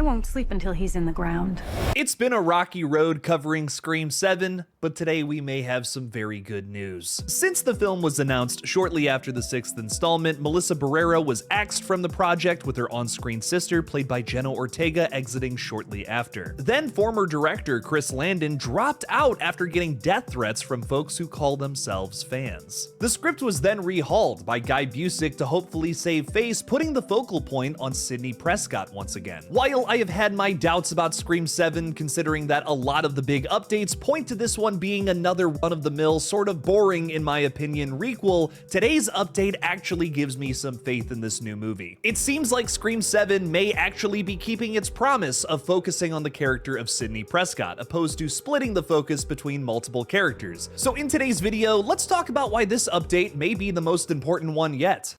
I won't sleep until he's in the ground. It's been a rocky road covering Scream 7, but today we may have some very good news. Since the film was announced shortly after the 6th installment, Melissa Barrera was axed from the project, with her on-screen sister, played by Jenna Ortega, exiting shortly after. Then former director Chris Landon dropped out after getting death threats from folks who call themselves fans. The script was then rehauled by Guy Busick to hopefully save face, putting the focal point on Sidney Prescott once again. While I have had my doubts about Scream 7, considering that a lot of the big updates point to this one being another run-of-the-mill, sort of boring in my opinion, requel, today's update actually gives me some faith in this new movie. It seems like Scream 7 may actually be keeping its promise of focusing on the character of Sidney Prescott, opposed to splitting the focus between multiple characters. So in today's video, let's talk about why this update may be the most important one yet.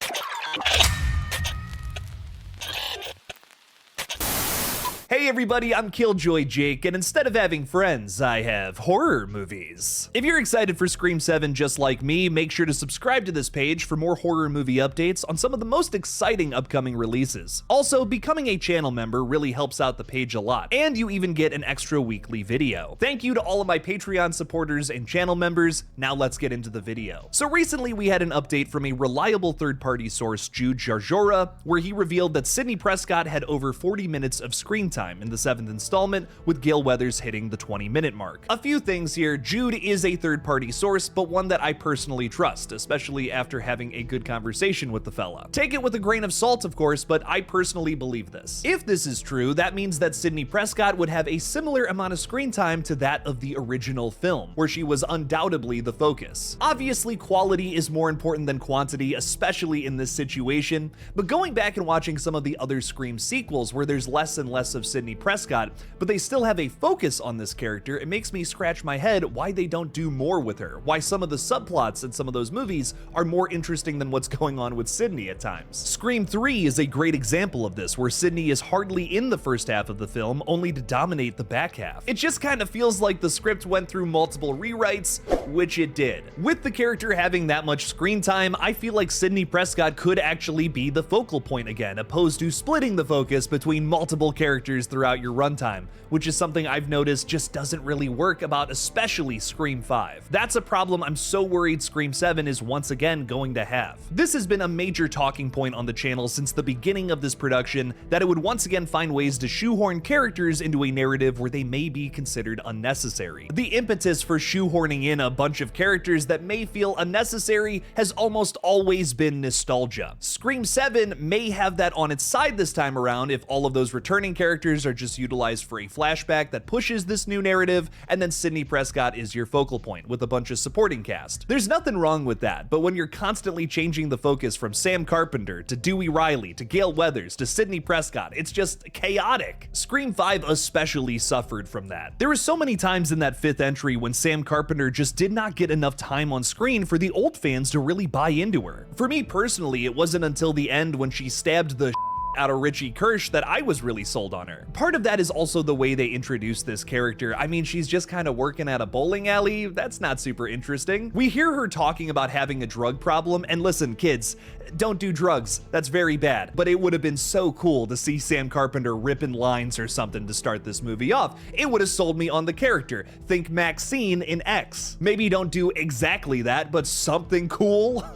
Hey everybody, I'm Killjoy Jake, and instead of having friends, I have horror movies. If you're excited for Scream 7 just like me, make sure to subscribe to this page for more horror movie updates on some of the most exciting upcoming releases. Also, becoming a channel member really helps out the page a lot, and you even get an extra weekly video. Thank you to all of my Patreon supporters and channel members. Now let's get into the video. So recently we had an update from a reliable third-party source, Jude Jarjora, where he revealed that Sidney Prescott had over 40 minutes of screen time in the 7th installment, with Gale Weathers hitting the 20-minute mark. A few things here. Jude is a third-party source, but one that I personally trust, especially after having a good conversation with the fella. Take it with a grain of salt, of course, but I personally believe this. If this is true, that means that Sidney Prescott would have a similar amount of screen time to that of the original film, where she was undoubtedly the focus. Obviously, quality is more important than quantity, especially in this situation, but going back and watching some of the other Scream sequels where there's less and less of Sidney Prescott, but they still have a focus on this character, it makes me scratch my head why they don't do more with her, why some of the subplots in some of those movies are more interesting than what's going on with Sidney at times. Scream 3 is a great example of this, where Sidney is hardly in the first half of the film, only to dominate the back half. It just kind of feels like the script went through multiple rewrites, which it did. With the character having that much screen time, I feel like Sidney Prescott could actually be the focal point again, opposed to splitting the focus between multiple characters throughout your runtime, which is something I've noticed just doesn't really work about especially Scream 5. That's a problem I'm so worried Scream 7 is once again going to have. This has been a major talking point on the channel since the beginning of this production, that it would once again find ways to shoehorn characters into a narrative where they may be considered unnecessary. The impetus for shoehorning in a bunch of characters that may feel unnecessary has almost always been nostalgia. Scream 7 may have that on its side this time around if all of those returning characters are just utilized for a flashback that pushes this new narrative, and then Sidney Prescott is your focal point with a bunch of supporting cast. There's nothing wrong with that, but when you're constantly changing the focus from Sam Carpenter to Dewey Riley to Gale Weathers to Sidney Prescott, it's just chaotic. Scream 5 especially suffered from that. There were so many times in that 5th entry when Sam Carpenter just did not get enough time on screen for the old fans to really buy into her. For me personally, it wasn't until the end when she stabbed the out of Richie Kirsch that I was really sold on her. Part of that is also the way they introduced this character. I mean, she's just kind of working at a bowling alley. That's not super interesting. We hear her talking about having a drug problem, and listen, kids, don't do drugs. That's very bad. But it would have been so cool to see Sam Carpenter ripping lines or something to start this movie off. It would have sold me on the character. Think Maxine in X. Maybe don't do exactly that, but something cool.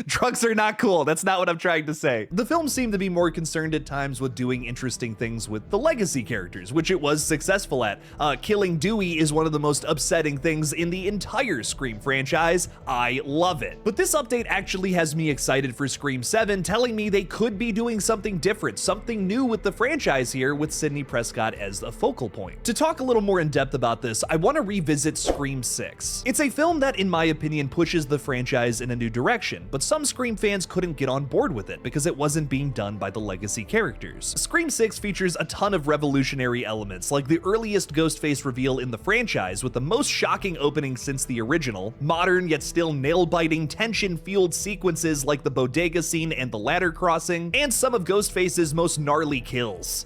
Drugs are not cool. That's not what I'm trying to say. The film seemed to be more concerned at times with doing interesting things with the legacy characters, which it was successful at. Killing Dewey is one of the most upsetting things in the entire Scream franchise. I love it. But this update actually has me excited for Scream 7, telling me they could be doing something different, something new with the franchise here, with Sidney Prescott as the focal point. To talk a little more in depth about this, I want to revisit Scream 6. It's a film that, in my opinion, pushes the franchise in a new direction, but some Scream fans couldn't get on board with it because it wasn't being done by the legacy characters. Scream 6 features a ton of revolutionary elements, like the earliest Ghostface reveal in the franchise with the most shocking opening since the original, modern yet still nail-biting, tension-fueled sequences like the bodega scene and the ladder crossing, and some of Ghostface's most gnarly kills.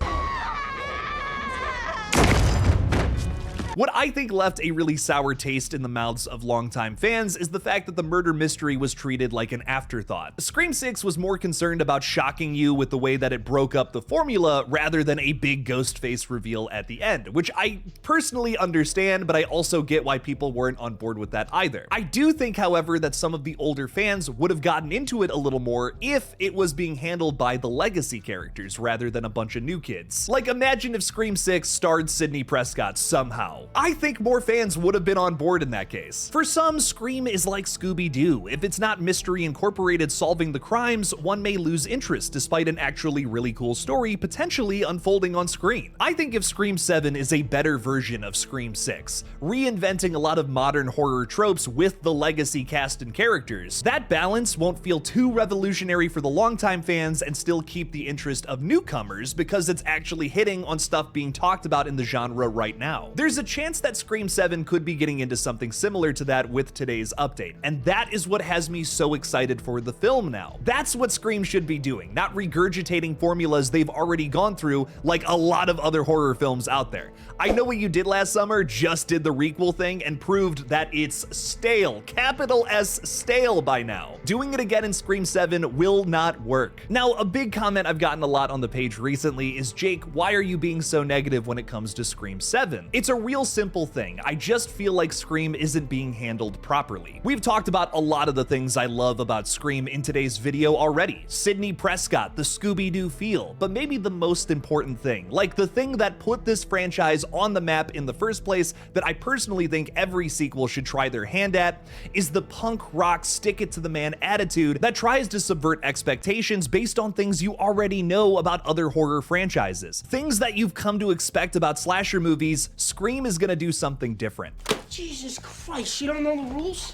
What I think left a really sour taste in the mouths of longtime fans is the fact that the murder mystery was treated like an afterthought. Scream 6 was more concerned about shocking you with the way that it broke up the formula rather than a big ghost face reveal at the end, which I personally understand, but I also get why people weren't on board with that either. I do think, however, that some of the older fans would have gotten into it a little more if it was being handled by the legacy characters rather than a bunch of new kids. Like, imagine if Scream 6 starred Sidney Prescott somehow. I think more fans would have been on board in that case. For some, Scream is like Scooby-Doo. If it's not Mystery Incorporated solving the crimes, one may lose interest despite an actually really cool story potentially unfolding on screen. I think if Scream 7 is a better version of Scream 6, reinventing a lot of modern horror tropes with the legacy cast and characters, that balance won't feel too revolutionary for the longtime fans and still keep the interest of newcomers because it's actually hitting on stuff being talked about in the genre right now. There's a chance that Scream 7 could be getting into something similar to that with today's update, and that is what has me so excited for the film now. That's what Scream should be doing, not regurgitating formulas they've already gone through like a lot of other horror films out there. I Know What You Did Last Summer just did the requel thing and proved that it's stale, capital S stale by now. Doing it again in Scream 7 will not work. Now, a big comment I've gotten a lot on the page recently is, Jake, why are you being so negative when it comes to Scream 7? It's a real simple thing. I just feel like Scream isn't being handled properly. We've talked about a lot of the things I love about Scream in today's video already. Sidney Prescott, the Scooby-Doo feel, but maybe the most important thing, like the thing that put this franchise on the map in the first place that I personally think every sequel should try their hand at, is the punk rock stick it to the man attitude that tries to subvert expectations based on things you already know about other horror franchises. Things that you've come to expect about slasher movies, Scream is gonna do something different. Jesus Christ, you don't know the rules?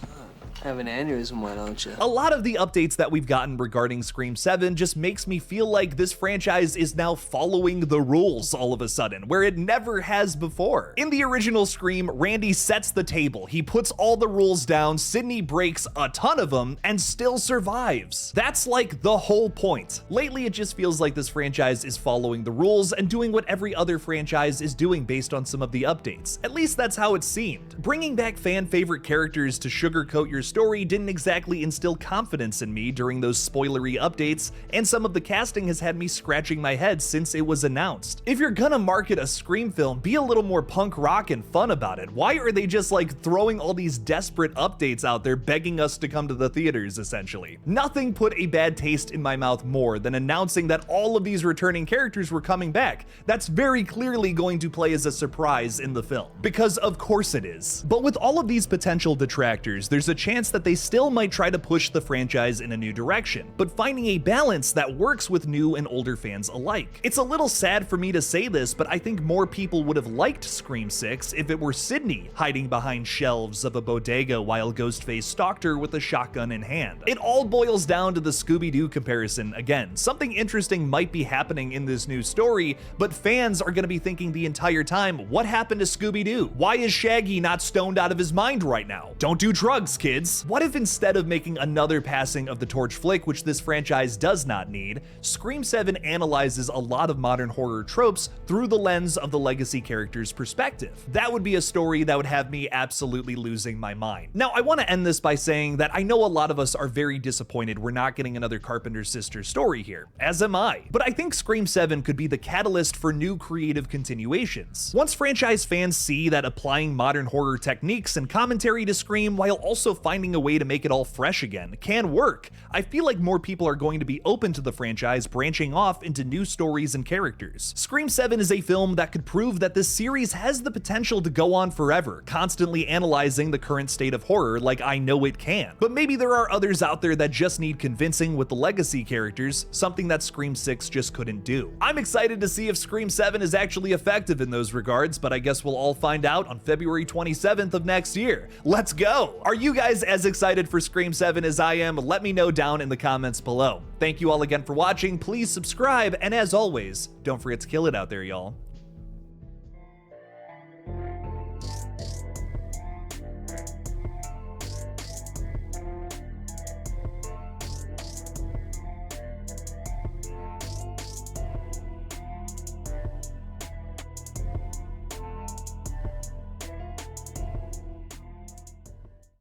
Have an aneurysm, why don't you? A lot of the updates that we've gotten regarding Scream 7 just makes me feel like this franchise is now following the rules all of a sudden, where it never has before. In the original Scream, Randy sets the table, he puts all the rules down, Sidney breaks a ton of them, and still survives. That's like the whole point. Lately, it just feels like this franchise is following the rules and doing what every other franchise is doing based on some of the updates. At least that's how it seemed. Bringing back fan favorite characters to sugarcoat your story didn't exactly instill confidence in me during those spoilery updates, and some of the casting has had me scratching my head since it was announced. If you're gonna market a Scream film, be a little more punk rock and fun about it. Why are they just like throwing all these desperate updates out there begging us to come to the theaters, essentially? Nothing put a bad taste in my mouth more than announcing that all of these returning characters were coming back. That's very clearly going to play as a surprise in the film, because of course it is. But with all of these potential detractors, there's a chance that they still might try to push the franchise in a new direction, but finding a balance that works with new and older fans alike. It's a little sad for me to say this, but I think more people would have liked Scream 6 if it were Sidney hiding behind shelves of a bodega while Ghostface stalked her with a shotgun in hand. It all boils down to the Scooby-Doo comparison again. Something interesting might be happening in this new story, but fans are going to be thinking the entire time, what happened to Scooby-Doo? Why is Shaggy not stoned out of his mind right now? Don't do drugs, kids. What if instead of making another passing of the torch flick, which this franchise does not need, Scream 7 analyzes a lot of modern horror tropes through the lens of the legacy character's perspective? That would be a story that would have me absolutely losing my mind. Now, I want to end this by saying that I know a lot of us are very disappointed we're not getting another Carpenter sister story here, as am I. But I think Scream 7 could be the catalyst for new creative continuations. Once franchise fans see that applying modern horror techniques and commentary to Scream while also finding a way to make it all fresh again can work, I feel like more people are going to be open to the franchise branching off into new stories and characters. Scream 7 is a film that could prove that this series has the potential to go on forever, constantly analyzing the current state of horror like I know it can. But maybe there are others out there that just need convincing with the legacy characters, something that Scream 6 just couldn't do. I'm excited to see if Scream 7 is actually effective in those regards, but I guess we'll all find out on February 27th of next year. Let's go! Are you guys as excited for Scream 7 as I am? Let me know down in the comments below. Thank you all again for watching, please subscribe, and as always, don't forget to kill it out there, y'all.